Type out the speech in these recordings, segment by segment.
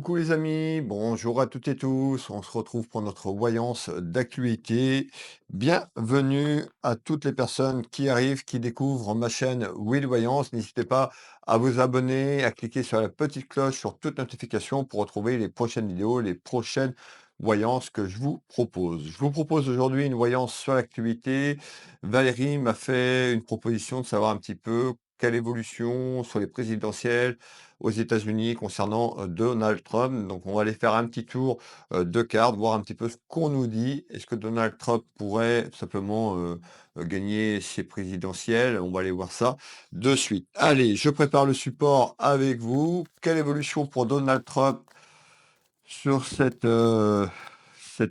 Coucou les amis, bonjour à toutes et tous. On se retrouve pour notre voyance d'actualité. Bienvenue à toutes les personnes qui arrivent, qui découvrent ma chaîne Will Voyance. N'hésitez pas à vous abonner, à cliquer sur la petite cloche sur toute notification pour retrouver les prochaines vidéos, les prochaines voyances que je vous propose. Je vous propose aujourd'hui une voyance sur l'actualité. Valérie m'a fait une proposition de savoir un petit peu quelle évolution sur les présidentielles aux États-Unis concernant Donald Trump. Donc, on va aller faire un petit tour de cartes, voir un petit peu ce qu'on nous dit. Est-ce que Donald Trump pourrait tout simplement gagner ses présidentielles? On va aller voir ça de suite. Allez, je prépare le support avec vous. Quelle évolution pour Donald Trump sur cette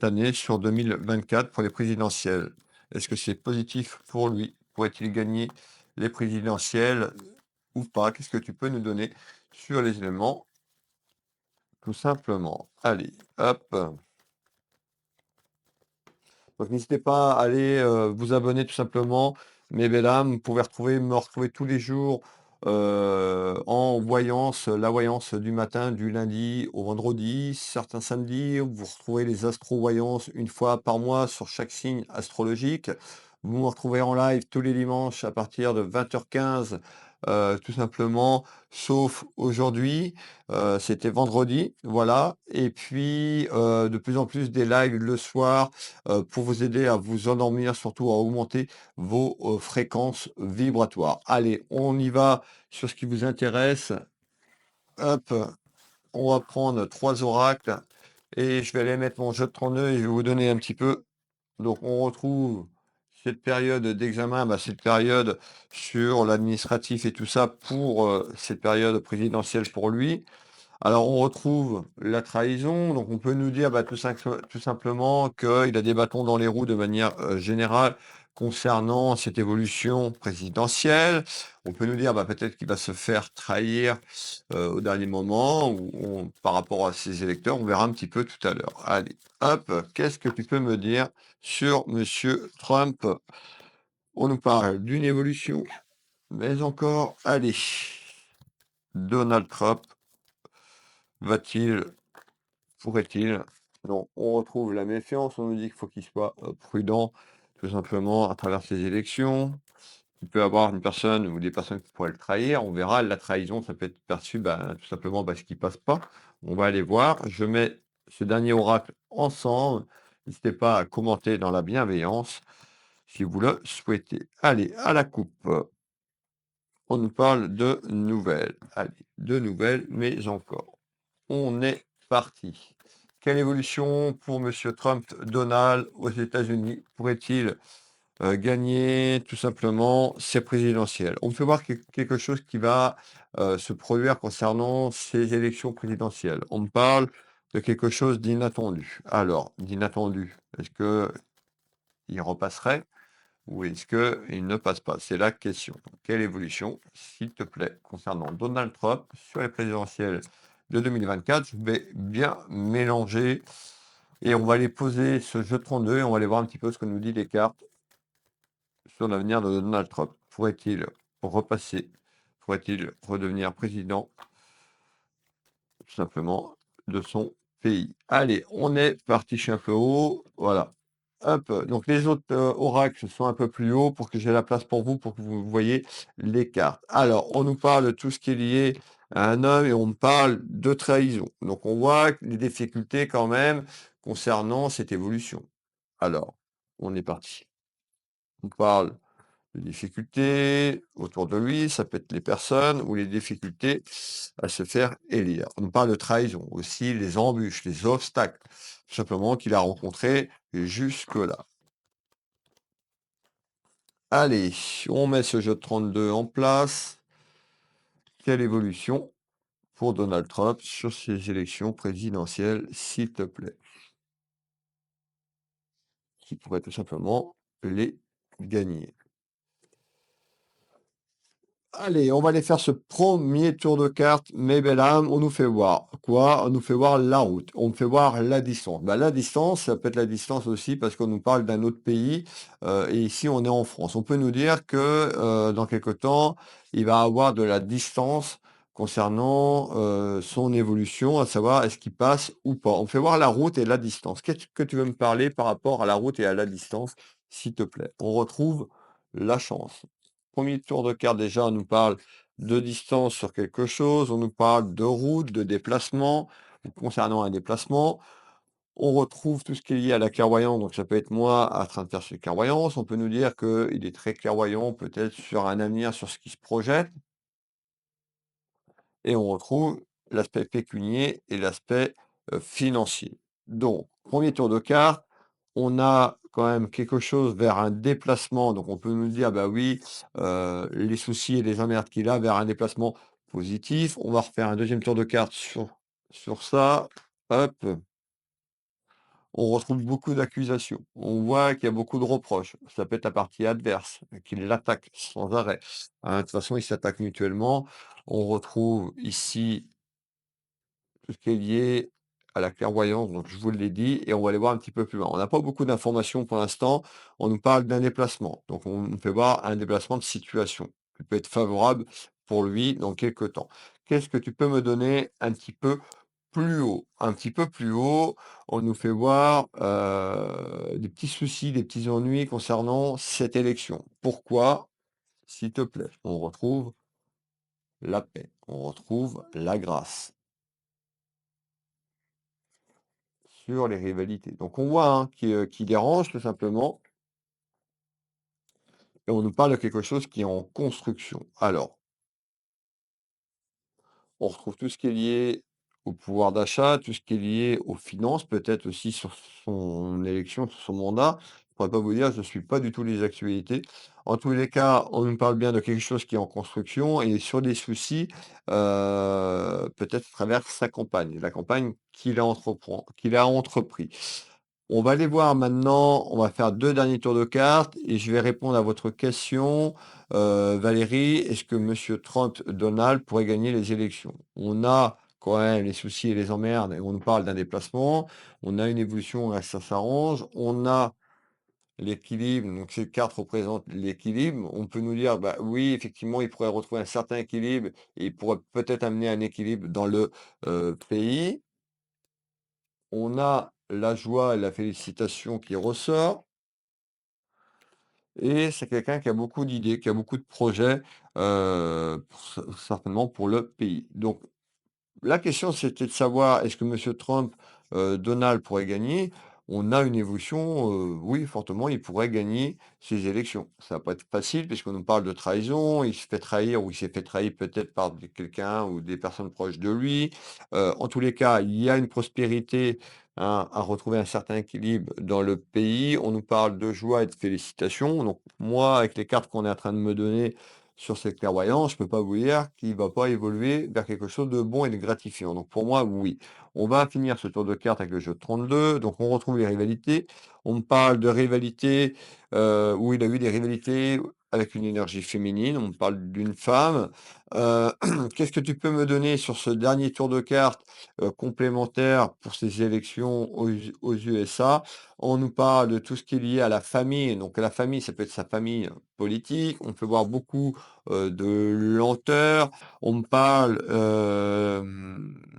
année, sur 2024 pour les présidentielles? Est-ce que c'est positif pour lui? Pourrait-il gagner les présidentielles ou pas? Qu'est-ce que tu peux nous donner sur les éléments, tout simplement? Allez, hop. Donc n'hésitez pas à aller vous abonner tout simplement. Mes belles âmes, vous pouvez me retrouver tous les jours en voyance, la voyance du matin, du lundi au vendredi, certains samedis. Vous retrouvez les astro-voyances une fois par mois sur chaque signe astrologique. Vous me retrouvez en live tous les dimanches à partir de 20h15, tout simplement, sauf aujourd'hui. C'était vendredi, voilà. Et puis, de plus en plus des lives le soir pour vous aider à vous endormir, surtout à augmenter vos fréquences vibratoires. Allez, on y va sur ce qui vous intéresse. Hop, on va prendre 3 oracles et je vais aller mettre mon jeu de 32 et je vais vous donner un petit peu. Donc, on retrouve cette période d'examen, cette période sur l'administratif et tout ça pour cette période présidentielle pour lui. Alors, on retrouve la trahison, donc on peut nous dire tout simplement qu'il a des bâtons dans les roues de manière générale concernant cette évolution présidentielle. On peut nous dire peut-être qu'il va se faire trahir au dernier moment ou par rapport à ses électeurs. On verra un petit peu tout à l'heure. Allez, hop, qu'est-ce que tu peux me dire sur Monsieur Trump? On nous parle d'une évolution, mais encore, allez, Donald Trump va-t-il pourrait-il? Non, on retrouve la méfiance, on nous dit qu'il faut qu'il soit prudent, tout simplement, à travers ces élections. Il peut y avoir une personne ou des personnes qui pourraient le trahir. On verra, la trahison, ça peut être perçu tout simplement parce qu'il passe pas. On va aller voir. Je mets ce dernier oracle ensemble. N'hésitez pas à commenter dans la bienveillance si vous le souhaitez. Allez, à la coupe. On nous parle de nouvelles. Allez, de nouvelles, mais encore. On est parti. Quelle évolution pour Monsieur Trump, Donald aux États-Unis? Pourrait-il gagner tout simplement ces présidentielles? On peut voir quelque chose qui va se produire concernant ces élections présidentielles. On me parle de quelque chose d'inattendu. Alors, d'inattendu, est-ce qu'il repasserait ou est-ce qu'il ne passe pas? C'est la question. Quelle évolution, s'il te plaît, concernant Donald Trump sur les présidentielles de 2024? Je vais bien mélanger et on va aller poser ce jeu de 32 et on va aller voir un petit peu ce que nous dit les cartes sur l'avenir de Donald Trump. Pourrait-il repasser? Pourrait-il redevenir président, tout simplement, de son pays? Allez, on est parti, je suis un peu haut. Voilà. Hop, donc les autres oracles sont un peu plus hauts pour que j'ai la place pour vous, pour que vous voyez les cartes. Alors, on nous parle de tout ce qui est lié à un homme et on me parle de trahison. Donc, on voit les difficultés quand même concernant cette évolution. Alors, on est parti. On parle de difficultés autour de lui, ça peut être les personnes ou les difficultés à se faire élire. On parle de trahison aussi, les embûches, les obstacles, tout simplement qu'il a rencontrés jusque-là. Allez, on met ce jeu de 32 en place. Quelle évolution pour Donald Trump sur ces élections présidentielles, s'il te plaît? Qui pourrait tout simplement les gagner? Allez, on va aller faire ce premier tour de cartes, mes belles âmes. On nous fait voir quoi? On nous fait voir la route. On nous fait voir la distance. La distance, ça peut être la distance aussi parce qu'on nous parle d'un autre pays. Et ici, on est en France. On peut nous dire que dans quelque temps, il va avoir de la distance concernant, son évolution, à savoir est-ce qu'il passe ou pas. On fait voir la route et la distance. Qu'est-ce que tu veux me parler par rapport à la route et à la distance, s'il te plaît? On retrouve la chance. Premier tour de carte déjà, on nous parle de distance sur quelque chose, on nous parle de route, de déplacement, concernant un déplacement. On retrouve tout ce qui est lié à la clairvoyance, donc ça peut être moi en train de faire cette clairvoyance. On peut nous dire qu'il est très clairvoyant peut-être sur un avenir, sur ce qui se projette. Et on retrouve l'aspect pécunier et l'aspect, financier. Donc, premier tour de carte, on a quand même quelque chose vers un déplacement, donc on peut nous dire: «Bah oui, les soucis et les emmerdes qu'il a vers un déplacement positif». On va refaire un deuxième tour de carte sur ça. Hop, on retrouve beaucoup d'accusations. On voit qu'il y a beaucoup de reproches. Ça peut être la partie adverse, qui l'attaque sans arrêt. Hein, de toute façon, ils s'attaquent mutuellement. On retrouve ici tout ce qui est lié à la clairvoyance, donc je vous l'ai dit et on va aller voir un petit peu plus loin. On n'a pas beaucoup d'informations pour l'instant, on nous parle d'un déplacement, donc on nous fait voir un déplacement de situation qui peut être favorable pour lui dans quelque temps. Qu'est-ce que tu peux me donner un petit peu plus haut? Un petit peu plus haut, on nous fait voir, des petits soucis, des petits ennuis concernant cette élection. Pourquoi? S'il te plaît. On retrouve la paix, on retrouve la grâce. Sur les rivalités. Donc on voit, hein, qui dérange tout simplement et on nous parle de quelque chose qui est en construction. Alors, on retrouve tout ce qui est lié au pouvoir d'achat, tout ce qui est lié aux finances, peut-être aussi sur son élection, sur son mandat. Je pourrais pas vous dire, je ne suis pas du tout les actualités. En tous les cas, on nous parle bien de quelque chose qui est en construction et sur des soucis, peut-être à travers sa campagne, la campagne qu'il a entrepris. On va aller voir maintenant, on va faire 2 derniers tours de cartes et je vais répondre à votre question. Valérie, est-ce que monsieur Trump, Donald pourrait gagner les élections? On a quand même les soucis et les emmerdes et on nous parle d'un déplacement. On a une évolution, ça s'arrange. On a l'équilibre, donc ces cartes représentent l'équilibre. On peut nous dire, bah oui, effectivement, il pourrait retrouver un certain équilibre et il pourrait peut-être amener un équilibre dans le, pays. On a la joie et la félicitation qui ressort et c'est quelqu'un qui a beaucoup d'idées, qui a beaucoup de projets, pour certainement pour le pays. Donc la question, c'était de savoir est-ce que monsieur Trump, Donald pourrait gagner? On a une évolution, oui, fortement, il pourrait gagner ces élections. Ça va pas être facile puisqu'on nous parle de trahison, il se fait trahir ou il s'est fait trahir peut-être par quelqu'un ou des personnes proches de lui. En tous les cas, il y a une prospérité, hein, à retrouver un certain équilibre dans le pays. On nous parle de joie et de félicitations. Donc moi, avec les cartes qu'on est en train de me donner, sur cette clairvoyance, je peux pas vous dire qu'il va pas évoluer vers quelque chose de bon et de gratifiant. Donc pour moi, oui. On va finir ce tour de cartes avec le jeu de 32. Donc on retrouve les rivalités. On me parle de rivalités où il a eu des rivalités avec une énergie féminine. On me parle d'une femme. Euh, Qu'est-ce que tu peux me donner sur ce dernier tour de cartes complémentaire pour ces élections aux USA? On nous parle de tout ce qui est lié à la famille. Donc la famille, ça peut être sa famille politique. On peut voir beaucoup de lenteur. On me parle,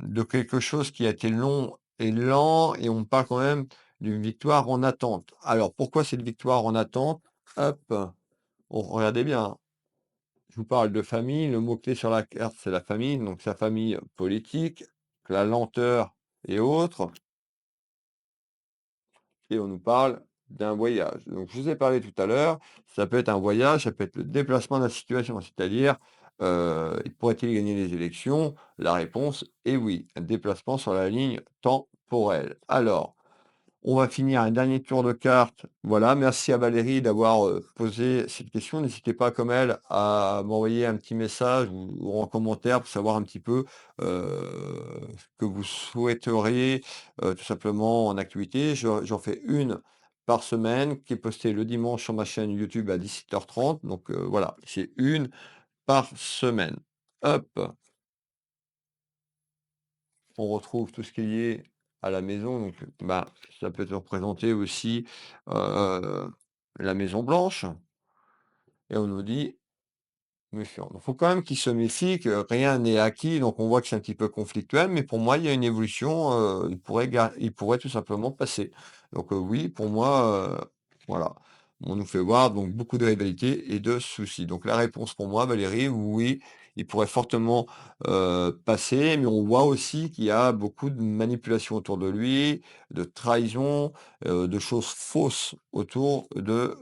de quelque chose qui a été long et lent et on me parle quand même d'une victoire en attente. Alors pourquoi cette victoire en attente? Hop, regardez bien, hein. Je vous parle de famille, le mot-clé sur la carte, c'est la famille, donc sa famille politique, la lenteur et autres. Et on nous parle d'un voyage. Donc je vous ai parlé tout à l'heure, ça peut être un voyage, ça peut être le déplacement de la situation, c'est-à-dire, pourrait-il gagner les élections? La réponse est oui, un déplacement sur la ligne temporelle. Alors, on va finir un dernier tour de cartes. Voilà, merci à Valérie d'avoir, posé cette question. N'hésitez pas comme elle à m'envoyer un petit message ou en commentaire pour savoir un petit peu, ce que vous souhaiteriez, tout simplement en activité. J'en fais une par semaine qui est postée le dimanche sur ma chaîne YouTube à 17h30. Donc, voilà, c'est une par semaine. Hop! On retrouve tout ce qui est lié à la maison, donc bah, ça peut te représenter aussi, la Maison Blanche et on nous dit méfiant. Donc faut quand même qu'il se méfie, que rien n'est acquis, donc on voit que c'est un petit peu conflictuel, mais pour moi, il y a une évolution, il pourrait tout simplement passer. Donc, oui, pour moi, voilà. On nous fait voir donc beaucoup de rivalités et de soucis. Donc la réponse pour moi, Valérie, oui, il pourrait fortement, passer, mais on voit aussi qu'il y a beaucoup de manipulation autour de lui, de trahison, de choses fausses autour de,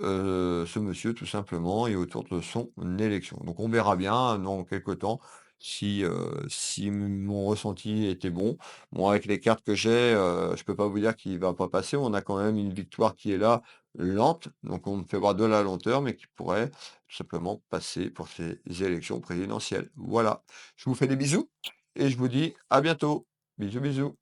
ce monsieur tout simplement et autour de son élection. Donc on verra bien dans quelque temps si mon ressenti était bon. Bon, avec les cartes que j'ai, je peux pas vous dire qu'il va pas passer. On a quand même une victoire qui est là, lente, donc on me fait voir de la lenteur, mais qui pourrait tout simplement passer pour ces élections présidentielles. Voilà. Je vous fais des bisous et je vous dis à bientôt. Bisous, bisous.